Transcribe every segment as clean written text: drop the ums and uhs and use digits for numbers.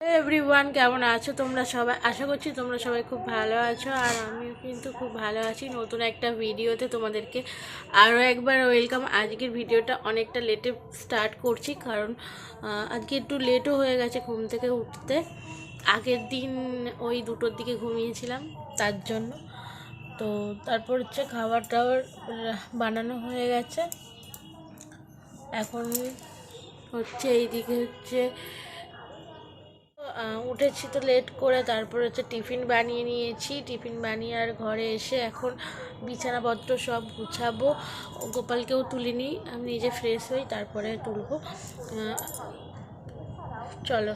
Everyone, কেমন আছো তোমরা সবাই? আশা করছি তোমরা সবাই খুব ভালো আছো, আর আমিও কিন্তু খুব ভালো আছি। নতুন একটা ভিডিওতে তোমাদেরকে আরও একবার ওয়েলকাম। আজকের ভিডিওটা অনেকটা লেটে স্টার্ট করছি, কারণ আজকে একটু লেটও হয়ে গেছে ঘুম থেকে উঠতে। আগের দিন ওই 2টোর দিকে ঘুমিয়েছিলাম, তার জন্য। তো তারপর হচ্ছে খাবার টাবার বানানো হয়ে গেছে। এখন হচ্ছে এইদিকে হচ্ছে উঠেছি তো লেট করে, তারপর হচ্ছে টিফিন বানিয়ে নিয়েছি। টিফিন বানিয়ে আর ঘরে এসে এখন বিছানাপত্র সব গুছাবো। গোপালকেও তুলিনি, আমি নিজে ফ্রেশ হই তারপরে তুলবো। চলো,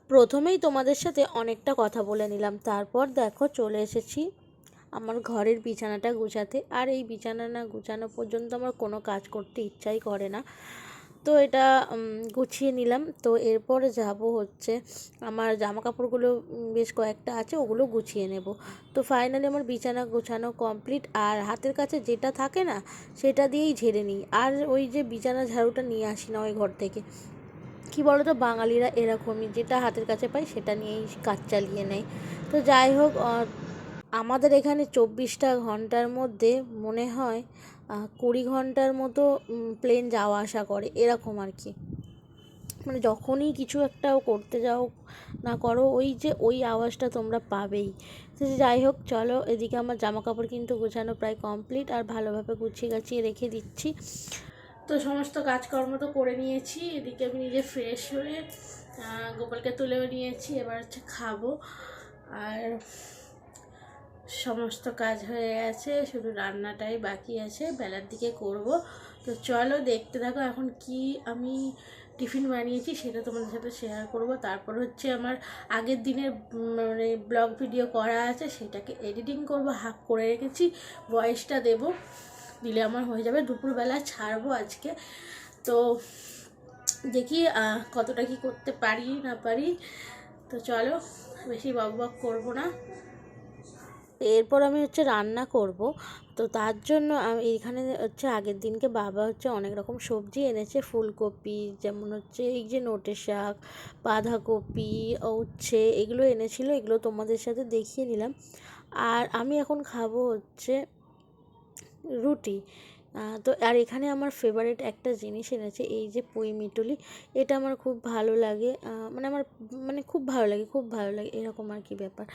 প্রথমেই তোমাদের সাথে অনেকটা কথা বলে নিলাম, তারপর দেখো চলে এসেছি আমার ঘরের বিছানাটা গুছাতে। আর এই বিছানা না গুছানো পর্যন্ত আমার কোনো কাজ করতে ইচ্ছাই করে না। তো এটা গুছিয়ে নিলাম। তো এরপরে যাব হচ্ছে আমার জামা কাপড়গুলো বেশ কয়েকটা আছে, ওগুলো গুছিয়ে নেব। তো ফাইনালি আমার বিছানা গোছানো কমপ্লিট। আর হাতের কাছে যেটা থাকে না, সেটা দিয়েই ঝেড়ে নিই। আর ওই যে বিছানা ঝাড়ুটা নিয়ে আসি না ওই ঘর থেকে। কী বলো তো, বাঙালিরা এরকমই, যেটা হাতের কাছে পায় সেটা নিয়েই কাজ চালিয়ে নেয়। তো যাই হোক, আমাদের এখানে 24টা ঘন্টার মধ্যে মনে হয় 20 ঘন্টার মতো প্লেন যাওয়া আসা করে, এরকম আর কি। মানে যখনই কিছু একটা করতে যাও না করো, ওই আওয়াজটা তোমরা পাবেই। তো যাই হোক, চলো, এদিকে আমার জামা কাপড় কিন্তু গোছানো প্রায় কমপ্লিট, আর ভালোভাবে গুছিয়ে গাছিয়ে রেখে দিচ্ছি। তো সমস্ত কাজকর্ম তো করে নিয়েছি। এদিকে আমি নিজে ফ্রেশ হয়ে গোপালকে তুলেও নিয়েছি, এবার হচ্ছে খাবো। আর সমস্ত কাজ হয়ে গেছে, শুধু রান্নাটাই বাকি আছে, বেলার দিকে করব। তো চলো দেখতে থাকো এখন কি আমি টিফিন বানিয়েছি সেটা তোমাদের সাথে শেয়ার করব। তারপর হচ্ছে আমার আগের দিনের মানে ব্লগ ভিডিও করা আছে, সেটাকে এডিটিং করব, হাফ করে রেখেছি, ভয়েসটা দেব, দিলে আমার হয়ে যাবে। দুপুরবেলা ছাড়বো আজকে। তো দেখি কতটা কি করতে পারি না পারি। তো চলো, বেশি বক বক করবো না। এরপর আমি হচ্ছে রান্না করব। তো তার জন্য আমি এইখানে হচ্ছে আগের দিনকে বাবা হচ্ছে অনেক রকম সবজি এনেছে। ফুলকপি, যেমন হচ্ছে এই যে নোটে শাক, বাঁধাকপি, উচ্ছে, এগুলো এনেছিল, এগুলো তোমাদের সাথে দেখিয়ে নিলাম। আর আমি এখন খাবো হচ্ছে রুটি। তো আর এখানে আমার ফেভারিট একটা জিনিস এনেছে, এই যে পুঁই মিটুলি। এটা আমার খুব ভালো লাগে, মানে আমার মানে খুব ভালো লাগে, খুব ভালো লাগে, এরকম আর কি ব্যাপার।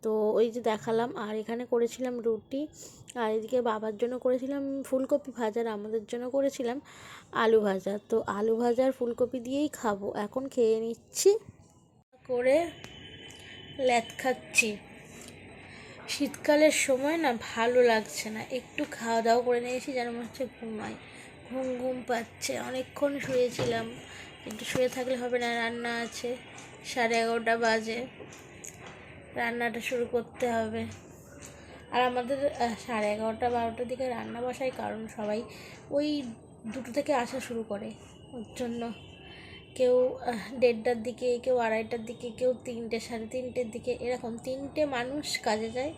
তো ওই যে দেখালাম। আর এখানে করেছিলাম রুটি, আর এদিকে বাবার জন্য করেছিলাম ফুলকপি ভাজা, আর আমাদের জন্য করেছিলাম আলু ভাজা। তো আলু ভাজা আর ফুলকপি দিয়েই খাবো। এখন খেয়ে নিচ্ছি, করে ল্যাদ খাচ্ছি। শীতকালের সময় না ভালো লাগছে না, একটু খাওয়া দাওয়া করে নিয়েছি, যেন মনে হচ্ছে ঘুমাই, ঘুম ঘুম পাচ্ছে। অনেকক্ষণ শুয়েছিলাম, কিন্তু শুয়ে থাকলে হবে না, রান্না আছে। 11:30 বাজে, রান্নাটা শুরু করতে হবে। আর আমাদের 11:30 12টার দিকে রান্না বসাই, কারণ সবাই ওই 2টো থেকে আসা শুরু করে। ওর জন্য কেউ 1:30টার দিকে, কেউ 2:30টার দিকে, কেউ 3টে 3:30টের দিকে, এরকম 3টে মানুষ কাজে যায়।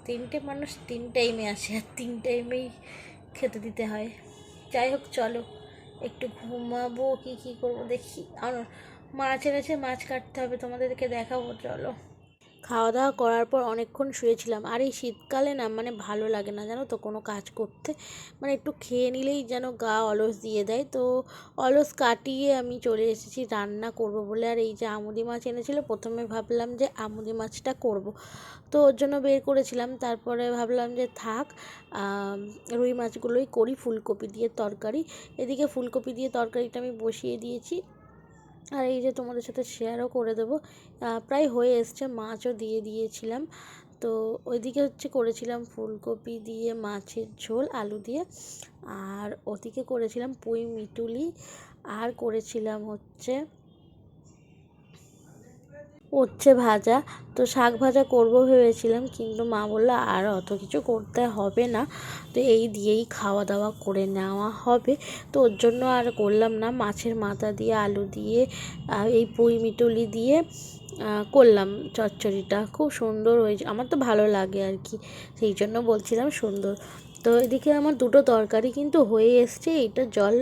3টে মানুষ 3 টাইমে আসে, আর 3 টাইমেই খেতে দিতে হয়। যাই হোক, চলো একটু ঘুমাবো, কী করবো দেখি। আর মাছ এনেছে, মাছ কাটতে হবে, তোমাদেরকে দেখাবো, চলো। খাওয়া দাওয়া করার পর অনেকক্ষণ শুয়েছিলাম। আর এই শীতকালে না মানে ভালো লাগে না, জানো তো, কোনো কাজ করতে। মানে একটু খেয়ে নিলেই যেন গা অলস দিয়ে দেয়। তো অলস কাটিয়ে আমি চলে এসেছি রান্না করব বলে। আর এই যে আমুদি মাছ এনেছিল, প্রথমে ভাবলাম যে আমুদি মাছটা করব, তো ওর জন্য বের করেছিলাম। তারপরে ভাবলাম যে থাক, রুই মাছগুলোই করি, ফুলকপি দিয়ে তরকারি। এদিকে ফুলকপি দিয়ে তরকারিটা আমি বসিয়ে দিয়েছি, আর এই যে তোমাদের সাথে শেয়ারও করে দেবো। প্রায় হয়ে এসছে, মাছও দিয়ে দিয়েছিলাম। তো ওইদিকে হচ্ছে করেছিলাম ফুলকপি দিয়ে মাছের ঝোল আলু দিয়ে, আর ওদিকে করেছিলাম পুঁই মিটুলি, আর করেছিলাম হচ্ছে ভাজা। তো শাক ভাজা করব ভেবেছিলাম, কিন্তু মা বললো আর অত কিছু করতে হবে না, তো এই দিয়েই খাওয়া দাওয়া করে নেওয়া হবে। তো ওর জন্য আর করলাম না। মাছের মাথা দিয়ে আলু দিয়ে এই পুঁই মিটুলি দিয়ে করলাম চচ্চড়িটা, খুব সুন্দর হয়েছে, আমার তো ভালো লাগে আর কি, সেই জন্য বলছিলাম সুন্দর। তো এদিকে আমার 2টো তরকারি কিন্তু হয়ে এসছে, এইটা জল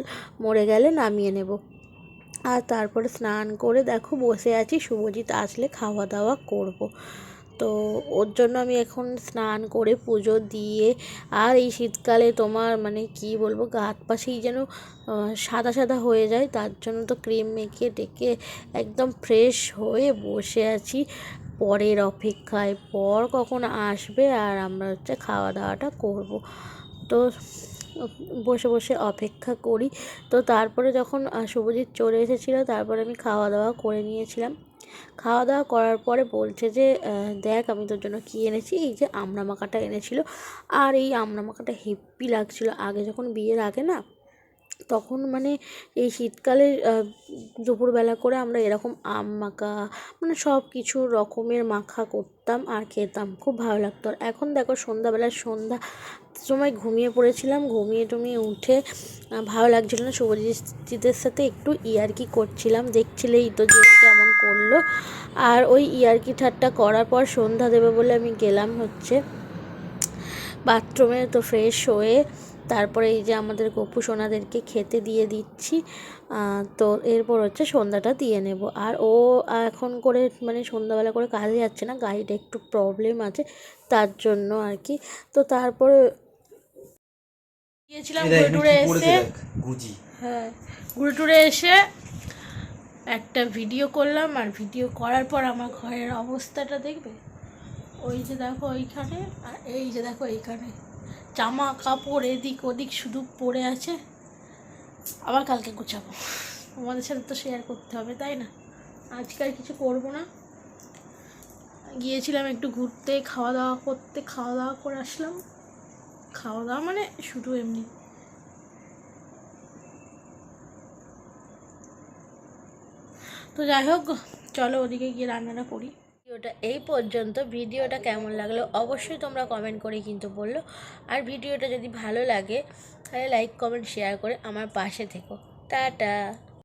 মরে গেলে নামিয়ে নেব। আর তারপরে স্নান করে দেখো বসে আছি, শুভজিৎ আসলে খাওয়া দাওয়া করব। তো ওর জন্য আমি এখন স্নান করে পুজো দিয়ে, আর এই শীতকালে তোমার মানে কি বলবো, গা হাত পা সেই যেন সাদা সাদা হয়ে যায়, তার জন্য তো ক্রিম মেখে টেকে একদম ফ্রেশ হয়ে বসে আছি পরের অপেক্ষায়, পর কখন আসবে আর আমরা হচ্ছে খাওয়া দাওয়াটা করব। তো বসে বসে অপেক্ষা করি। তো তারপরে যখন শুভজিৎ চলে এসেছিলো, তারপরে আমি খাওয়া দাওয়া করে নিয়েছিলাম। খাওয়া দাওয়া করার পরে বলছে যে দেখ আমি তোর জন্য কী এনেছি, এই যে আমড়া মাখাটা এনেছিল। আর এই আমড়া মাখাটা হেব্বি লাগছিলো। আগে যখন বিয়ের আগে না, তখন মানে এই শীতকালে দুপুরবেলা করে আমরা এরকম আম মাখা মানে সব কিছু রকমের মাখা করতাম আর খেতাম, খুব ভালো লাগতো। আর এখন দেখো সন্ধ্যা সময় ঘুমিয়ে পড়েছিলাম, ঘুমিয়ে টুমিয়ে উঠে ভালো লাগছিল না, শুভজিতের সাথে একটু ইয়ার্কি করছিলাম, দেখছিলেই তো যে কেমন করলো। আর ওই ইয়ার্কি ঠাট্টা করার পর সন্ধ্যা দেবে বলে আমি গেলাম হচ্ছে বাথরুমে। তো ফ্রেশ হয়ে তারপরে এই যে আমাদের গপু সোনাদেরকে খেতে দিয়ে দিচ্ছি। তো এরপর হচ্ছে সন্ধ্যাটা দিয়ে নেব। আর ও এখন করে মানে সন্ধ্যাবেলা করে কাজে যাচ্ছে না, গাড়িটা একটু প্রবলেম আছে তার জন্য আর কি। তো তারপরে গিয়েছিলাম ঘুরে টুরে এসে, হ্যাঁ ঘুরে টুরে এসে একটা ভিডিও করলাম। আর ভিডিও করার পর আমার ঘরের অবস্থাটা দেখবে, ওই যে দেখো ওইখানে, আর এই যে দেখো এইখানে জামা কাপড় এদিক ওদিক শুধু পড়ে আছে। আবার কালকে গুছাবো, তোমাদের সাথে তো শেয়ার করতে হবে তাই না, আজকে আর কিছু করবো না। গিয়েছিলাম একটু ঘুরতে, খাওয়া দাওয়া করতে, খাওয়া দাওয়া করে আসলাম। খাওয়া দাওয়া মানে শুধু এমনি। তো যাই হোক, চলো ওদিকে গিয়ে রান্নাটা করি। ভিডিওটা এই পর্যন্ত। ভিডিওটা কেমন লাগলো অবশ্যই তোমরা কমেন্ট করে কিন্তু বললো। আর ভিডিওটা যদি ভালো লাগে তাহলে লাইক কমেন্ট শেয়ার করে আমার পাশে থেকো। টাটা।